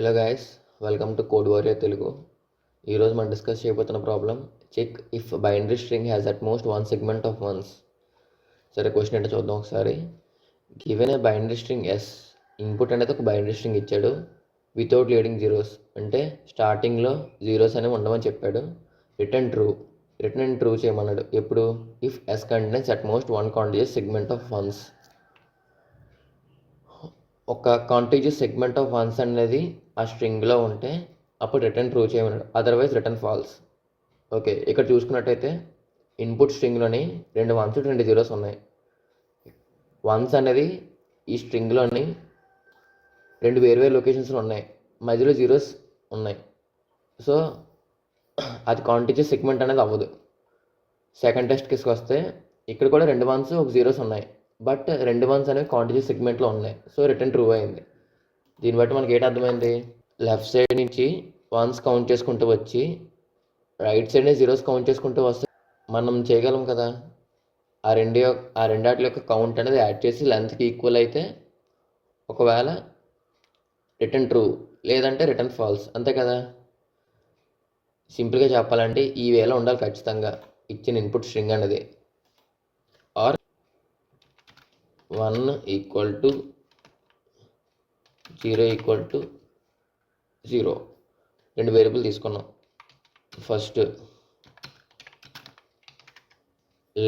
Hello guys, welcome to code warrior Telugu. ఈరోజు మనం discuss చేయబోతున్న problem check if binary string has at most one segment of ones. సరే, question ఏంటో చూద్దాం ఒకసారి. Given a binary string S, input అనేది ఒక బైనరీ స్ట్రింగ్ ఇచ్చాడు వితౌట్ లీడింగ్ జీరోస్, అంటే స్టార్టింగ్లో జీరోస్ అనేవి ఉండమని చెప్పాడు. రిటర్న్ ట్రూ చేయమన్నాడు. ఎప్పుడు? If S contains at most one contiguous segment of ones. ఒక కాంటిగ్యూస్ సెగ్మెంట్ ఆఫ్ వన్స్ అనేది ఆ స్ట్రింగ్లో ఉంటే అప్పుడు రిటర్న్ ట్రూ చేయమన్నాడు, అదర్వైజ్ రిటర్న్ ఫాల్స్. ఓకే, ఇక్కడ చూసుకున్నట్టయితే ఇన్పుట్ స్ట్రింగ్లోని 2 వన్స్ 2 జీరోస్ ఉన్నాయి. వన్స్ అనేది ఈ స్ట్రింగ్లోని 2 వేర్వేరు లొకేషన్స్లో ఉన్నాయి, మధ్యలో జీరోస్ ఉన్నాయి. సో అది కాంటిగ్యూస్ సెగ్మెంట్ అనేది అవ్వదు. సెకండ్ టెస్ట్ కేసుకి వస్తే ఇక్కడ కూడా 2 వన్స్ 1 జీరోస్ ఉన్నాయి, బట్ 2 వన్స్ అనేవి కాంటిగ్యూస్ సెగ్మెంట్లో ఉన్నాయి. సో రిటర్న్ ట్రూ అయింది. దీన్ని బట్టి మనకి ఏంటి అర్థమైంది? లెఫ్ట్ సైడ్ నుంచి వన్స్ కౌంట్ చేసుకుంటూ వచ్చి రైట్ సైడ్ నుంచి జీరోస్ కౌంట్ చేసుకుంటూ వస్తే మనం చేయగలం కదా. ఆ రెండాటి యొక్క కౌంట్ అనేది యాడ్ చేసి లెంత్కి ఈక్వల్ అయితే ఒకవేళ రిటర్న్ ట్రూ, లేదంటే రిటర్న్ ఫాల్స్, అంతే కదా. సింపుల్గా చెప్పాలంటే ఈ వేలో ఉండాలి ఖచ్చితంగా ఇచ్చిన ఇన్పుట్ స్ట్రింగ్ అనేది. R 1 equal to 0 equal to 0. 2 variable తీసుకున్నాం. ఫస్ట్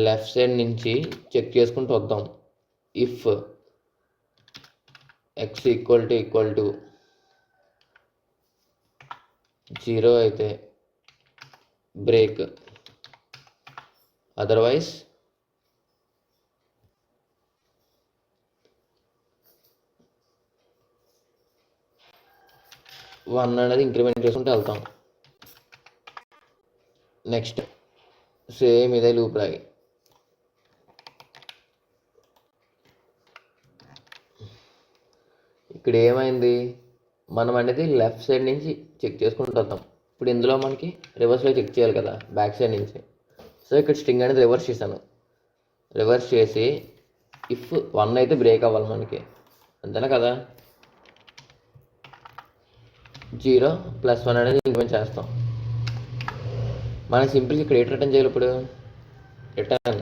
లెఫ్ట్ సైడ్ నుంచి చెక్ చేసుకుంటూ వద్దాం. ఇఫ్ ఎక్స్ ఈక్వల్ టు 0 అయితే బ్రేక్, అదర్వైజ్ వన్ అనేది ఇంక్రిమెంట్ చేసుకుంటూ వెళ్తాం. నెక్స్ట్ సేమ్ ఇదే లూప్ లాగి ఇక్కడ ఏమైంది, మనం అనేది లెఫ్ట్ సైడ్ నుంచి చెక్ చేసుకుంటూ వద్దాం. ఇప్పుడు ఇందులో మనకి రివర్స్లో చెక్ చేయాలి కదా, బ్యాక్ సైడ్ నుంచి. సో ఇక్కడ స్ట్రింగ్ అనేది రివర్స్ చేశాను. రివర్స్ చేసి ఇఫ్ 1 అయితే బ్రేక్ అవ్వాలి మనకి, అంతేనా కదా. 0 + 1 అనేది ఇంక్రిమెంట్ చేస్తాం. మనం సింపుల్గా ఇక్కడ రిటర్న్ చేయాలి. ఇప్పుడు రిటర్న్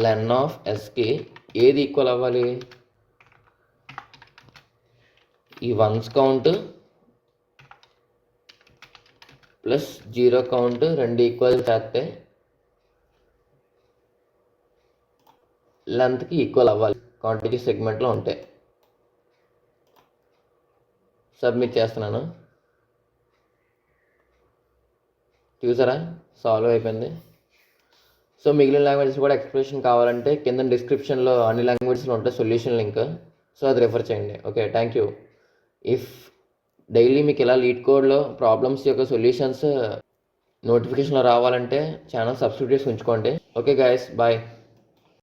లెన్ ఆఫ్ ఎస్కి ఏది ఈక్వల్ అవ్వాలి? ఈ once count plus 0 count 2 equal చేస్తే లెంత్కి ఈక్వల్ అవ్వాలి కాంటిగ్యూస్ సెగ్మెంట్లో ఉంటే. సబ్మిట్ చేస్తున్నాను. చూసారా, సాల్వ్ అయిపోయింది. సో మిగిలిన లాంగ్వేజెస్ కూడా ఎక్స్ప్లెనేషన్ కావాలంటే కింద డిస్క్రిప్షన్లో అన్ని లాంగ్వేజెస్లో ఉంటాయి సొల్యూషన్ లింక్. సో అది రెఫర్ చేయండి. Okay, thank you. If daily మీకు ఇలా లీడ్ కోడ్లో ప్రాబ్లమ్స్ యొక్క సొల్యూషన్స్ నోటిఫికేషన్లో రావాలంటే ఛానల్ సబ్స్క్రైబ్ చేసి ఉంచుకోండి. Okay guys, bye.